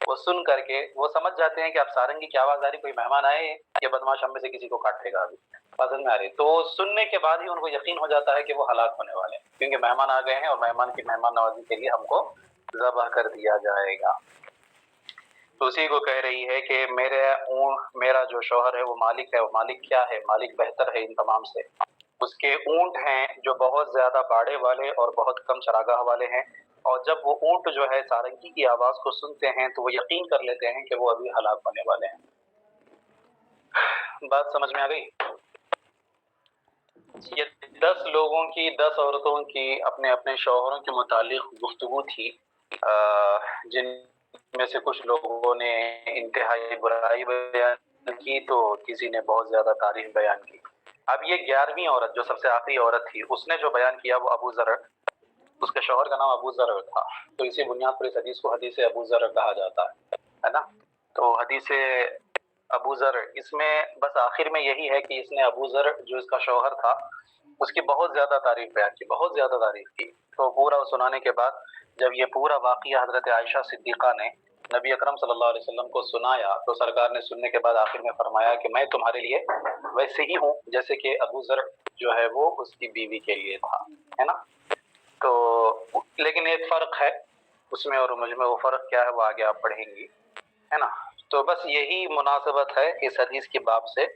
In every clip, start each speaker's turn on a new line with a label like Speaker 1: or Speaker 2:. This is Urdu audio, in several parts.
Speaker 1: وہ سن کر کے وہ سمجھ جاتے ہیں کہ اب سارنگی کی آواز آ رہی، کوئی مہمان آئے کہ بدماش ہم میں سے کسی کو کاٹے گا ابھی، پسند میں آ رہی، تو سننے کے بعد ہی ان کو یقین ہو جاتا ہے کہ وہ ہلاک ہونے والے ہیں، کیونکہ مہمان آ گئے ہیں اور مہمان کی مہمان نوازی کے لیے ہم کو ذبح کر دیا جائے گا۔ تو اسی کو کہہ رہی ہے کہ میرا جو شوہر ہے وہ مالک ہے، وہ مالک کیا ہے؟ مالک بہتر ہے ان تمام سے، اس کے اونٹ ہیں جو بہت زیادہ باڑے والے اور بہت کم چراگاہ والے ہیں، اور جب وہ اونٹ جو ہے سارنگی کی آواز کو سنتے ہیں تو وہ یقین کر لیتے ہیں کہ وہ ابھی ہلاک ہونے والے ہیں۔ بات سمجھ میں آ گئی؟ یہ 10 لوگوں کی، 10 عورتوں کی اپنے اپنے شوہروں کے متعلق گفتگو تھی، جن میں سے کچھ لوگوں نے انتہائی برائی بیان کی تو کسی نے بہت زیادہ تعریف بیان کی۔ اب یہ 11ویں عورت جو سب سے آخری عورت تھی، اس نے جو بیان کیا وہ ابو ذر، اس کے شوہر کا نام ابو ذر تھا، تو اسی بنیاد پر اس حدیث کو حدیث ابو ذر کہا جاتا ہے نا۔ تو حدیث ابو ذر، اس میں بس آخر میں یہی ہے کہ اس نے ابو ذر جو اس کا شوہر تھا اس کی بہت زیادہ تعریف بیان کی، بہت زیادہ تعریف کی۔ تو پورا سنانے کے بعد جب یہ پورا واقعہ حضرت عائشہ صدیقہ نے نبی اکرم صلی اللہ علیہ وسلم کو سنایا تو سرکار نے سننے کے بعد آخر میں فرمایا کہ میں تمہارے لیے ویسے ہی ہوں جیسے کہ ابو ذر جو ہے وہ اس کی بیوی کے لیے تھا، ہے نا۔ تو لیکن ایک فرق ہے اس میں اور مجھ میں، وہ فرق کیا ہے وہ آگے آپ پڑھیں گی، ہے نا۔ تو بس یہی مناسبت ہے اس حدیث کی باب سے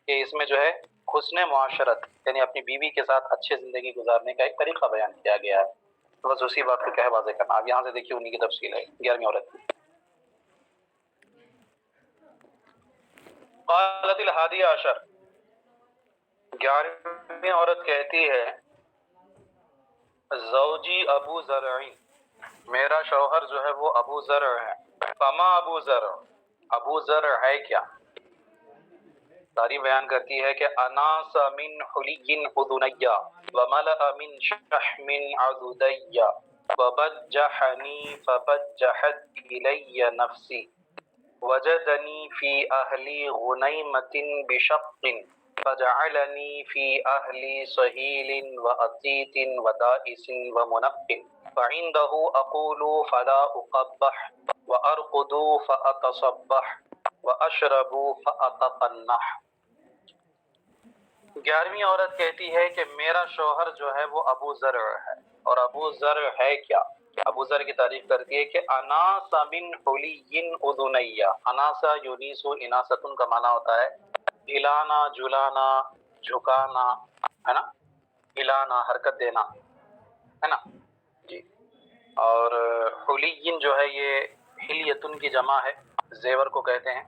Speaker 1: کہ اس میں جو ہے حسن معاشرت یعنی اپنی بیوی کے ساتھ اچھے زندگی گزارنے کا ایک طریقہ بیان کیا گیا ہے، تو بس اسی بات کو کیا ہے واضح کرنا۔ اب یہاں سے دیکھیے انہی کی تفصیل ہے 11ویں عورت کی۔ قالت الحادی عشر، 11ویں عورت کہتی ہے زوجی ابو زرعی، میرا شوہر جو ہے وہ ابو زرع ہے۔ فما ابو زرع، ابو زرع ہے کیا؟ تعریف بیان کرتی ہے کہ اناس من حلی اذنیا وملأ من شحم عضدیا وبجحنی فبجحت الی نفسی وجدنی فی اہلی غنیمت بشق فجعلنی فی اہلی سہیل وعتیت ودائس ومنق فعنده اقول فلا اقبح وارقد فاتصبح واشرب فاتقنح۔ 11ویں عورت کہتی ہے کہ میرا شوہر جو ہے وہ ابو زرع ہے، اور ابو زرع ہے کیا؟ ابو ذر کی تعریف کرتی ہے کہ اناس من حلی اذنیا، اناسا یونیس اناستن کا معنی ہوتا ہے ہلانا، جلانا، جھکانا، ہے نا، ہلانا، حرکت دینا، ہے نا جی۔ اور حلی جو ہے یہ حلیتن کی جمع ہے، زیور کو کہتے ہیں،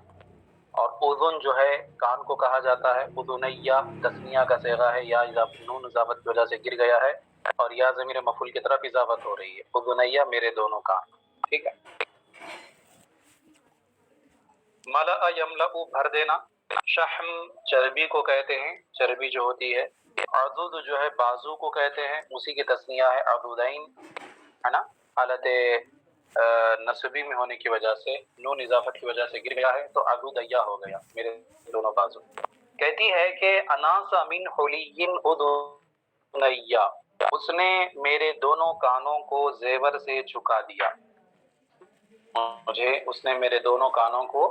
Speaker 1: اور اذن جو ہے کان کو کہا جاتا ہے، اذنیا تثنیہ کا صیغہ ہے، یا نون اضافت کی وجہ سے گر گیا ہے اور یا ضمیر مفعول کی طرف اضافت ہو رہی ہے، اذنیا میرے دونوں کان، ٹھیک ہے۔ ملأ یملأ بھر دینا، شحم چربی کو کہتے ہیں، چربی جو ہوتی ہے، عضد جو ہے بازو کو کہتے ہیں، اسی کی تثنیہ ہے عضدین، ہے نا، حالت نصبی میں ہونے کی وجہ سے نون اضافت کی وجہ سے گر گیا ہے تو عضدیا ہو گیا، میرے دونوں بازو۔ کہتی ہے کہ اناس من حلی اذنیا، اس نے میرے دونوں کانوں کو زیور سے جھکا دیا، مجھے اس نے میرے دونوں کانوں کو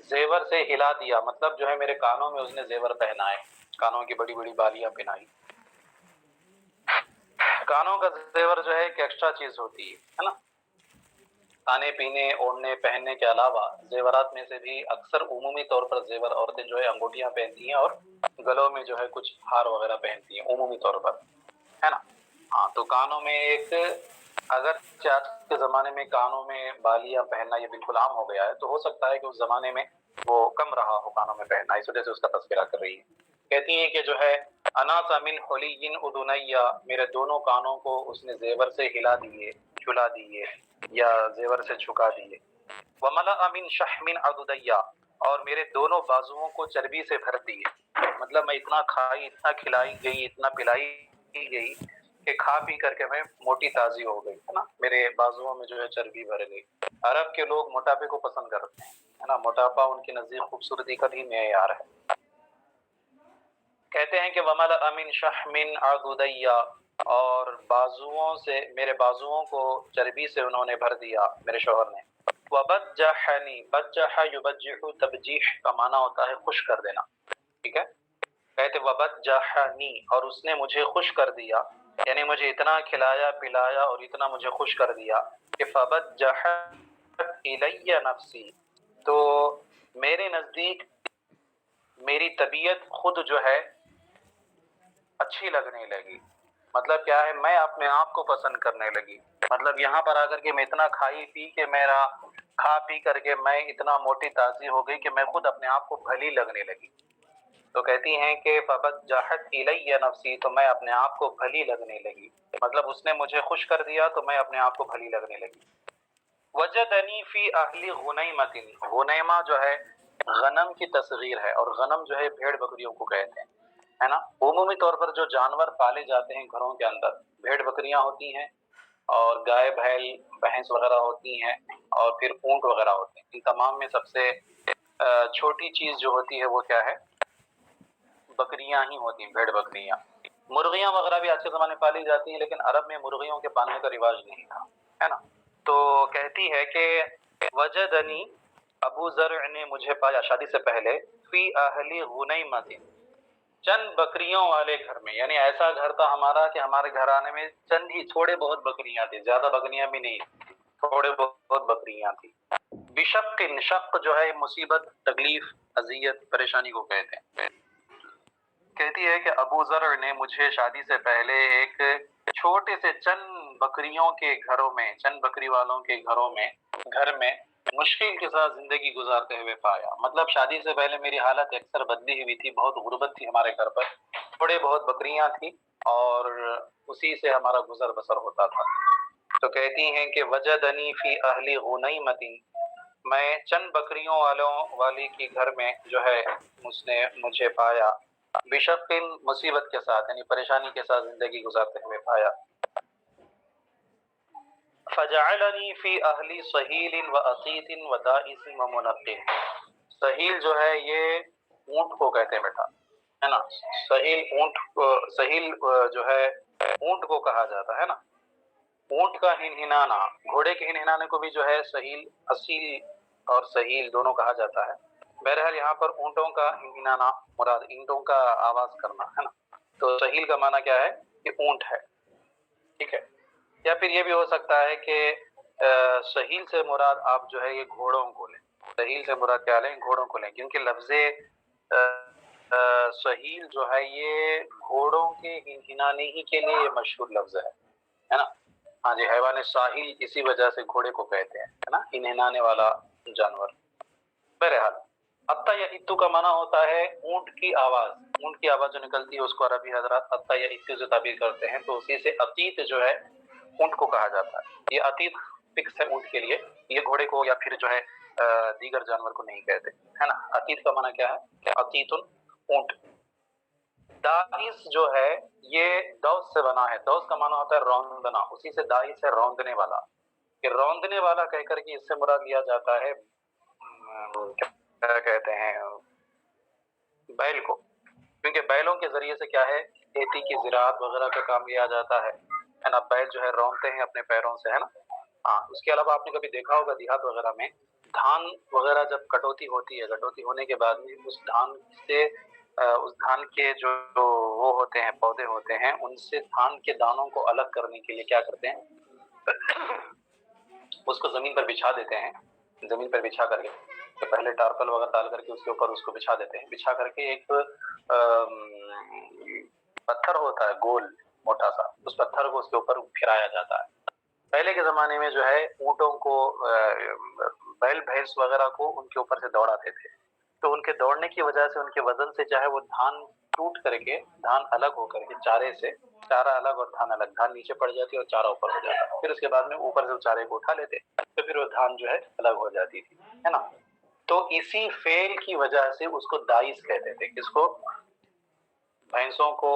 Speaker 1: زیور سے ہلا دیا، مطلب جو ہے میرے کانوں میں اس نے زیور پہنائے، کانوں کی بڑی بڑی بالیاں پہنائی۔ کانوں کا زیور جو ہے ایک ایکسٹرا چیز ہوتی ہے نا، کھانے پینے اوڑھنے پہننے کے علاوہ زیورات میں سے بھی اکثر عمومی طور پر زیور عورتیں جو ہے انگوٹیاں پہنتی ہیں اور گلوں میں جو ہے کچھ ہار وغیرہ پہنتی ہیں عمومی طور پر، ہے نا۔ ہاں، تو کانوں میں ایک، اگر آج کے زمانے میں کانوں میں بالیاں پہننا یہ بالکل عام ہو گیا ہے تو ہو سکتا ہے کہ اس زمانے میں وہ کم رہا ہو کانوں میں پہننا، اس وجہ سے اس کا تذکرہ کر رہی ہے۔ کہتی ہیں کہ جو ہے اناس من حلی اذنیا، میرے دونوں کانوں کو اس نے زیور سے ہلا دیے، جھلا دیے یا زیور سے جھکا دیے۔ وملأ من شحم عضدیا، اور میرے دونوں بازوؤں کو چربی سے بھر دیے، مطلب میں اتنا کھائی، اتنا کھلائی گئی، اتنا پلائی گئی کہ کھا پی کر کے میں موٹی تازی ہو گئی، ہے نا، میرے بازوؤں میں جو ہے چربی بھر گئی۔ عرب کے لوگ موٹاپے کو پسند کرتے ہیں، ہے نا، موٹاپا ان کے نزدیک خوبصورتی کا بھی معیار ہے۔ کہتے ہیں کہ وملأ من شحم عضدیا، اور بازوؤں سے، میرے بازوؤں کو چربی سے انہوں نے بھر دیا، میرے شوہر نے۔ وبجحنی، بجح یبجح تبجیح کا معنی ہوتا ہے خوش کر دینا، ٹھیک ہے، کہتے وبجحنی، اور اس نے مجھے خوش کر دیا، یعنی مجھے اتنا کھلایا پلایا اور اتنا مجھے خوش کر دیا کہ فبجحت الی نفسی، تو میرے نزدیک میری طبیعت خود جو ہے اچھی لگنے لگی، مطلب کیا ہے، میں اپنے آپ کو پسند کرنے لگی، مطلب یہاں پر آ کر کے میں اتنا کھائی پی کے میرا کھا پی کر کے میں اتنا موٹی تازی ہو گئی کہ میں خود اپنے آپ کو بھلی لگنے لگی۔ تو کہتی ہیں کہ فبجحت الی نفسی، تو میں اپنے آپ کو بھلی لگنے لگی، مطلب اس نے مجھے خوش کر دیا تو میں اپنے آپ کو بھلی لگنے لگی۔ وجدنی فی اہل غنیمۃ، غنیمہ جو ہے غنم کی تصغیر ہے، اور غنم جو ہے بھیڑ بکریوں کو کہتے ہیں، ہے نا۔ عمومی طور پر جو جانور پالے جاتے ہیں گھروں کے اندر، بھیڑ بکریاں ہوتی ہیں اور گائے بھیل بھینس وغیرہ ہوتی ہیں اور پھر اونٹ وغیرہ ہوتے ہیں۔ ان تمام میں سب سے چھوٹی چیز جو ہوتی ہے وہ کیا ہے؟ بکریاں ہی ہوتی ہیں، بھیڑ بکریاں۔ مرغیاں وغیرہ بھی آج کے زمانے پالی جاتی ہیں، لیکن عرب میں مرغیوں کے پالنے کا رواج نہیں تھا، ہے نا۔ تو کہتی ہے کہ وجدنی، ابو زرع نے مجھے پایا شادی سے پہلے، فی اہل غنیمۃ، چند بکریوں والے گھر میں، یعنی ایسا گھر تھا ہمارا کہ ہمارے گھر آنے میں چند ہی تھوڑے بہت بکریاں تھی، زیادہ بکریاں بھی نہیں، تھوڑے بہت بکریاں تھی۔ بشق، شق جو ہے مصیبت، تکلیف، اذیت، پریشانی کو کہتے ہیں۔ کہتی ہے کہ ابو ذر نے مجھے شادی سے پہلے ایک چھوٹے سے چند بکریوں کے گھروں میں، چند بکری والوں کے گھر میں مشکل کے ساتھ زندگی گزارتے ہوئے پایا، مطلب شادی سے پہلے میری حالت اکثر بدلی ہوئی تھی، بہت غربت تھی ہمارے گھر پر، تھوڑے بہت بکریاں تھیں اور اسی سے ہمارا گزر بسر ہوتا تھا۔ تو کہتی ہیں کہ وجدنی فی اہل غنیمۃ، میں چند بکریوں والی کے گھر میں جو ہے اس نے مجھے پایا، بشق، مصیبت کے ساتھ، یعنی پریشانی کے ساتھ زندگی گزارتے ہوئے پایا۔ فجعلنی فی اہلی صہیل و عقیط و دائس و منقع، صہیل جو ہے یہ اونٹ کو کہتے ہیں بیٹا، ہے نا، صہیل جو ہے اونٹ کو کہا جاتا ہے نا، اونٹ کا ہنہنانا، گھوڑے کے ہنہنانے کو بھی جو ہے صہیل، اصیل اور صہیل دونوں کہا جاتا ہے۔ بہرحال یہاں پر اونٹوں کا ہنہنانا مراد، اونٹوں کا آواز کرنا ہے نا، تو صہیل کا معنی کیا ہے کہ اونٹ ہے، ٹھیک ہے۔ یا پھر یہ بھی ہو سکتا ہے کہ صہیل سے مراد آپ جو ہے یہ گھوڑوں کو لیں، صہیل سے مراد کیا لیں؟ گھوڑوں کو لیں، کیونکہ لفظ صہیل جو ہے یہ گھوڑوں کے ہنہنانے ہی کے لیے یہ مشہور لفظ ہے نا۔ ہاں جی، حیوان ساحل اسی وجہ سے گھوڑے کو کہتے ہیں، ہے نا، ہنہنانے والا جانور۔ بہرحال اتا یا اتو کا معنی ہوتا ہے اونٹ کی آواز، اونٹ کی آواز جو نکلتی ہے اس کو عربی حضرات اتا یا اتو سے تعبیر کرتے ہیں، تو اسی سے عتیت جو ہے اونٹ کو کہا جاتا ہے۔ یہ عتیت فکس ہے اونٹ کے لیے، یہ گھوڑے کو یا پھر جو ہے دیگر جانور کو نہیں کہتے، ہے نا۔ عتیت کا معنی کیا ہے؟ عتیت اونٹ۔ دائس جو ہے یہ دوس سے بنا ہے، دوس کا معنی ہوتا ہے روندنا، اسی سے دائس ہے روندنے والا، کہ روندنے والا کہہ کر کے اس سے مراد لیا جاتا ہے کیا کہتے ہیں، بیل کو، کیونکہ بیلوں کے ذریعے سے کیا ہے کھیتی کی زراعت وغیرہ کا کام لیا جاتا ہے نا، بیل جو ہے روندتے ہیں اپنے پیروں سے، ہے نا۔ ہاں، اس کے علاوہ آپ نے کبھی دیکھا ہوگا دیہات وغیرہ میں دھان وغیرہ جب کٹوتی ہوتی ہے، کٹوتی ہونے کے بعد میں اس دھان کے جو وہ ہوتے ہیں پودے ہوتے ہیں، ان سے دھان کے دانوں کو الگ کرنے کے لیے کیا کرتے ہیں، اس کو زمین پر بچھا دیتے ہیں، زمین پر بچھا کر کے پہلے ٹارپل وغیرہ ڈال کر کے اس کے اوپر اس کو بچھا دیتے ہیں، بچھا کر کے ایک پتھر ہوتا ہے گول موٹا سا، اس پتھر کو اس کے اوپر پھرایا جاتا ہے۔ پہلے کے زمانے میں جو ہے اونٹوں کو، بیل بھینس وغیرہ کو ان کے اوپر سے دوڑاتے تھے، تو ان کے دوڑنے کی وجہ سے ان کے وزن سے چاہے وہ دھان ٹوٹ کر کے، دھان الگ ہو کر کے چارے سے، چارہ الگ اور دھان الگ، دھان نیچے پڑ جاتی اور چارہ اوپر ہو جاتا، پھر اس کے بعد میں اوپر سے چارے کو اٹھا لیتے تو پھر وہ دھان جو ہے الگ ہو جاتی تھی، ہے نا۔ تو اسی فعل کی وجہ سے اس کو دائس کہتے تھے، کس کو؟ بھینسوں کو،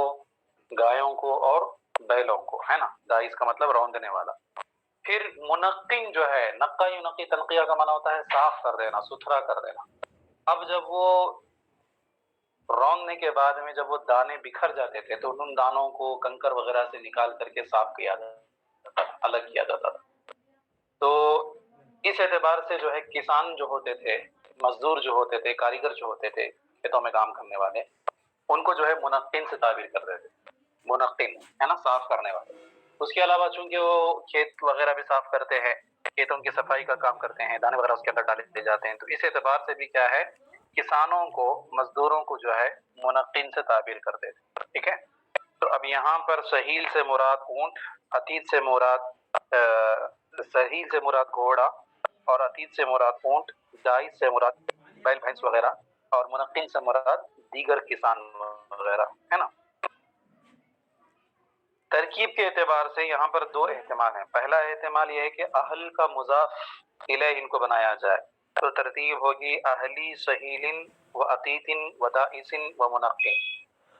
Speaker 1: گایوں کو اور بیلوں کو، ہے نا۔ دائس کا مطلب روندنے والا۔ پھر منقن جو ہے، نقا ینقی، تنقیہ کا معنی ہوتا ہے صاف کر دینا، ستھرا کر دینا۔ اب جب وہ روندنے کے بعد میں جب وہ دانے بکھر جاتے تھے تو ان دانوں کو کنکر وغیرہ سے نکال کر کے صاف کیا جاتا تھا، الگ کیا جاتا تھا۔ تو اس اعتبار سے جو ہے کسان جو ہوتے تھے، مزدور جو ہوتے تھے، کاریگر جو ہوتے تھے کھیتوں میں کام کرنے والے، ان کو جو ہے منقن سے تعبیر کر رہے تھے، منقن ہے نا، صاف کرنے والے۔ اس کے علاوہ چونکہ وہ کھیت وغیرہ بھی صاف کرتے ہیں، کھیتوں کی صفائی کا کام کرتے ہیں، دانے وغیرہ اس کے اندر ڈالے جاتے ہیں، تو اس اعتبار سے بھی کیا ہے، کسانوں کو، مزدوروں کو جو ہے منقن سے تعبیر کرتے تھے، ٹھیک ہے۔ تو اب یہاں پر سہیل سے مراد اونٹ، عتید سے مراد سہیل سے مراد گھوڑا، اور عتید سے مراد اونٹ، دائس سے مراد بیل بھینس وغیرہ، اور منقن سے مراد دیگر کسان وغیرہ، ہے نا۔ ترکیب کے اعتبار سے یہاں پر دو احتمال ہیں۔ پہلا احتمال یہ ہے کہ اہل کا مضاف الیہ ان کو بنایا جائے، تو ترتیب ہوگی اہلی سہیل و عتیت و دائس و منقن،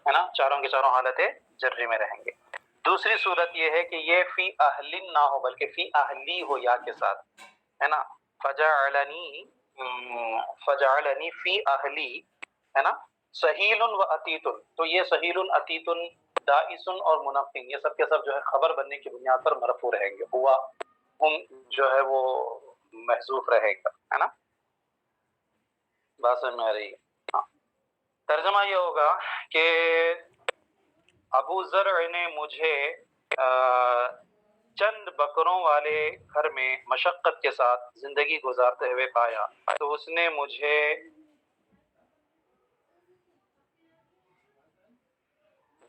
Speaker 1: ہے نا، چاروں کے چاروں حالتیں جری میں رہیں گے۔ دوسری صورت یہ ہے کہ یہ فی اہل نہ ہو بلکہ فی اہلی ہو یا کے ساتھ، ہے نا، فجعلنی فی اہلی، ہے نا، سہیل و عتیت، تو یہ سہیل عتیت دائس اور منقن یہ سب کے سب جو ہے خبر بننے کی بنیاد پر مرفوع رہیں گے، ہوا ہم جو ہے وہ محذوف رہے گا، ہے نا، بات سمجھ میں آ رہی ہے۔ ہاں۔ ترجمہ یہ ہوگا کہ ابو زرع نے مجھے چند بکروں والے گھر میں مشقت کے ساتھ زندگی گزارتے ہوئے پایا، تو اس نے مجھے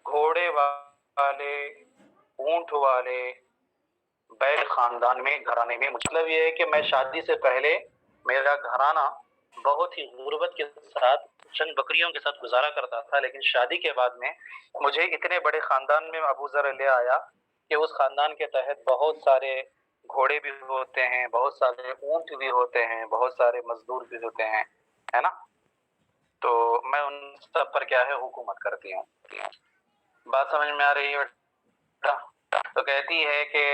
Speaker 1: گھوڑے والے، اونٹ والے، بیل خاندان میں، گھرانے میں، مطلب یہ ہے کہ میں شادی سے پہلے میرا گھرانہ بہت ہی غربت کے ساتھ چند بکریوں کے ساتھ گزارا کرتا تھا، لیکن شادی کے بعد میں مجھے اتنے بڑے خاندان میں ابو ذر لے آیا کہ اس خاندان کے تحت بہت سارے گھوڑے بھی ہوتے ہیں، بہت سارے اونٹ بھی ہوتے ہیں، بہت سارے مزدور بھی ہوتے ہیں، ہے نا، تو میں ان سب پر کیا ہے حکومت کرتی ہوں۔ بات سمجھ میں آ رہی ہے بیٹا؟ تو کہتی ہے کہ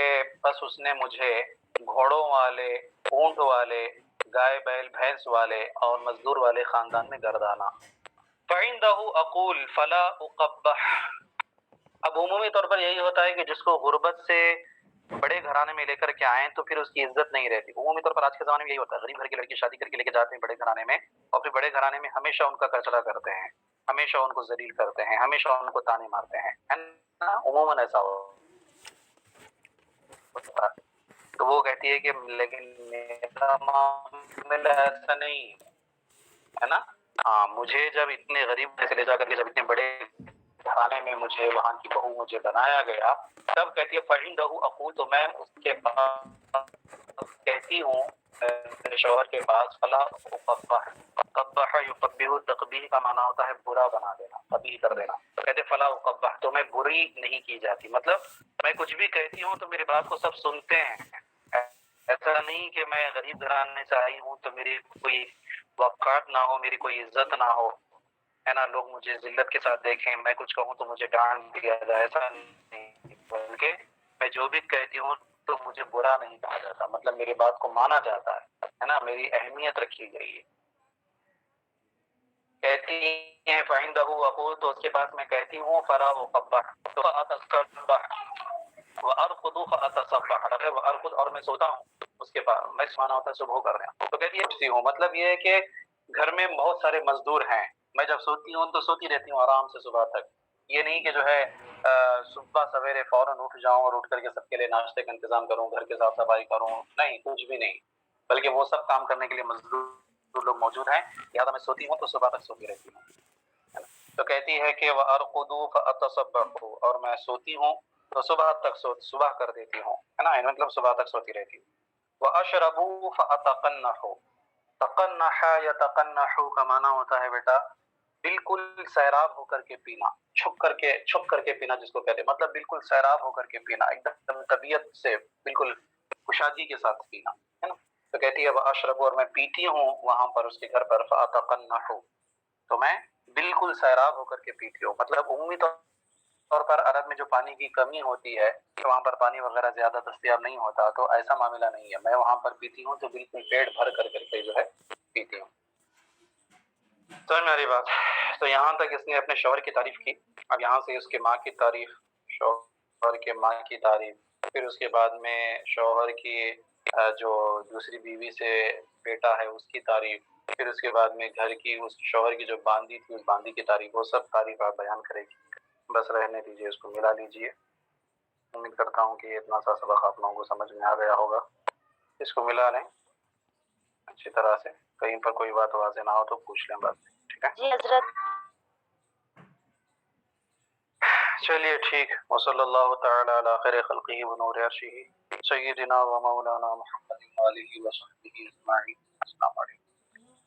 Speaker 1: بس اس نے مجھے گھوڑوں والے، اونٹ والے، گائے بیل بھینس والے اور مزدور والے خاندان میں گردانا۔ فَعِندَهُ أَقُولُ فَلَا أُقَبَّحُ، اب عمومی طور پر یہی ہوتا ہے کہ جس کو غربت سے بڑے گھرانے میں لے کر کے آئیں تو پھر اس کی عزت نہیں رہتی۔ عمومی طور پر آج کے زمانے میں یہی ہوتا ہے، غریب گھر کی لڑکی شادی کر کے لے کے جاتے ہیں بڑے گھرانے میں، اور پھر بڑے گھرانے میں ہمیشہ ان کا کچرا کرتے ہیں، ہمیشہ ان کو ذلیل کرتے ہیں، ہمیشہ ان کو طعنے مارتے ہیں، ہے نا، عموماً ایسا ہوتا ہے۔ تو وہ کہتی ہے کہ لیکن میرا معاملہ ایسا نہیں ہے نا، ہاں، مجھے جب اتنے غریب سے لے جا کر کے جب اتنے بڑے کھانے میں مجھے وہاں کی بہو مجھے بنایا گیا، تب کہتی ہے فَعِندَهُ أَقُولُ، تو میں اس کے پاس کہتی ہوں، شوہر کے پاس، فَلَا أُقَبَّحُ، قبح یقبح، تقبیح کا معنی ہوتا ہے برا بنا دینا، قبیح کر دینا، تو کہتے فَلَا أُقَبَّحُ، تو میں بری نہیں کی جاتی، مطلب میں کچھ بھی کہتی ہوں تو میری بات کو سب سنتے ہیں، ایسا نہیں کہ میں غریب گھرانے سے آئی ہوں تو میری کوئی وقار نہ ہو، میری کوئی عزت نہ ہو، ہے نا، لوگ مجھے ذلت کے ساتھ دیکھیں، میں کچھ کہوں تو مجھے ڈانٹ دیا جائے، ایسا نہیں، بلکہ میں جو بھی کہتی ہوں تو مجھے برا نہیں کہا جاتا، مطلب میری بات کو مانا جاتا ہے نا، میری اہمیت رکھی گئی ہے۔ کہتی ہیں فَعِندَهُ أَقُولُ، تو اس کے پاس میں کہتی ہوں، فَلَا أُقَبَّحُ، تو فَأَتَصَبَّحُ وَأَرْقُدُ فَأَتَصَبَّحُ، وَأَرْقُدُ، اور میں سوتا ہوں اس کے پاس، میں مانا ہوتا ہے صبح کر رہا ہوں، تو کہتی ہے اٹھتی ہوں، مطلب یہ ہے کہ گھر میں بہت سارے مزدور ہیں، میں جب سوتی ہوں تو سوتی رہتی ہوں آرام سے صبح تک، یہ نہیں کہ جو ہے صبح سویرے فوراً اٹھ جاؤں اور اٹھ کر کے سب کے لیے ناشتے کا انتظام کروں، گھر کے صاف صفائی کروں، نہیں، کچھ بھی نہیں، بلکہ وہ سب کام کرنے کے لیے مزدور لوگ موجود ہیں، لہٰذا میں سوتی ہوں تو صبح تک سوتی رہتی ہوں، ہے نا؟ تو کہتی ہے کہ وَأَرْقُدُ فَأَتَصَبَّحُ، اور میں سوتی ہوں تو صبح تک صبح کر دیتی ہوں، ہے نا، مطلب صبح تک سوتی رہتی ہوں۔ وَأَشْرَبُ فَأَتَقَنَّحُ، تقنح یا تقنح کا معنی ہوتا ہے بیٹا بالکل سیراب ہو کر کے پینا، چھپ کر کے پینا جس کو کہتے ہیں، مطلب بالکل سیراب ہو کر کے پینا، ایک دم طبیعت سے بالکل کشادگی کے ساتھ پینا، ہے نا، تو کہتی ہے وَأَشْرَبُ، اور میں پیتی ہوں وہاں پر اس کے گھر پر، فَأَتَقَنَّحُ، تو میں بالکل سیراب ہو کر کے پیتی ہوں، مطلب عمومی طور پر عرب میں جو پانی کی کمی ہوتی ہے کہ وہاں پر پانی وغیرہ زیادہ دستیاب نہیں ہوتا، تو ایسا معاملہ نہیں ہے، میں وہاں پر پیتی ہوں تو بالکل پیٹ بھر کر کے جو ہے پیتی ہوں۔ سمجھ میں آ رہی بات؟ تو یہاں تک اس نے اپنے شوہر کی تعریف کی، اب یہاں سے اس کے ماں کی تعریف، شوہر کے ماں کی تعریف، پھر اس کے بعد میں شوہر کی جو دوسری بیوی سے بیٹا ہے اس کی تعریف، پھر اس کے بعد میں گھر کی اس شوہر کی جو باندی تھی اس باندی کی تعریف، وہ سب تعریف آپ بیان کرے گی. بس رہنے دیجیے، اس کو ملا لیجیے. امید کرتا ہوں کہ اتنا سا سبق آپ لوگوں کو سمجھ میں آ گیا ہوگا. اس کو ملا لیں اچھی طرح سے، کہیں پر کوئی بات واضح نہ ہو تو پوچھ لیں بات. ٹھیک ہے
Speaker 2: جی حضرت.
Speaker 1: چلیے ٹھیک. وصلی اللہ تعالی علی خیر خلقہ ونور عرشہ سیدنا و مولانا محمد وآلہ وصحبہ اجمعین. السلام علیکم.